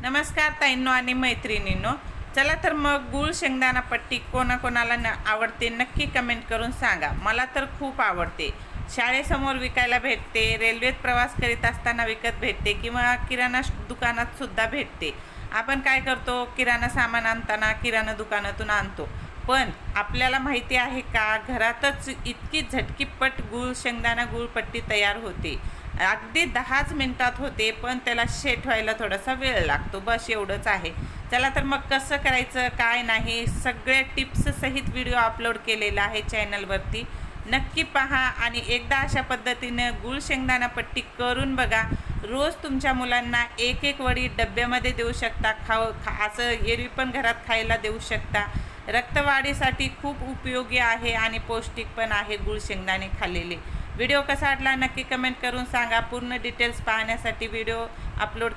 नमस्कार ताईंनो आणि मैत्रिणींनो, चला तर मग गूळ शेंगदाणा पट्टी कोणाकोणाला आवडते नक्की कमेंट करून सांगा। मला तर खूप आवडते। शाळेसमोर विकायला भेटते, रेल्वेत प्रवास करीत असताना विकत भेटते किंवा किराणा दुकानात सुद्धा भेटते। आपण काय करतो, किराणा सामान आणताना किराणा दुकानातून आणतो, पण आपल्याला माहिती आहे का घरातच इतकी झटकीपट गूळ शेंगदाणा गूळ पट्टी तयार होते। अगदी 10च मिनिटात होते, पण त्याला सेट व्हायला थोडासा वेळ लागतो, बस एवढंच आहे। चला तर मग कसं करायचं काय नाही सगळे टिप्स सहित व्हिडिओ अपलोड केलेला आहे चॅनलवरती, नक्की पहा आणि एकदा अशा पद्धतीने गूळ शेंगदाणा पट्टी करून बघा। रोज तुमच्या मुलांना एक एक वडी डब्यामध्ये देऊ शकता, असं एरवी पण घरात खायला देऊ शकता। रक्तवाढीसाठी खूप उपयोगी आहे आणि पौष्टिक पण आहे गूळ शेंगदाणे खाल्लेले। व्हिडिओ कसा वाटला नक्की कमेंट करून सांगा। पूर्ण डिटेल्स पाहण्यासाठी व्हिडिओ अपलोड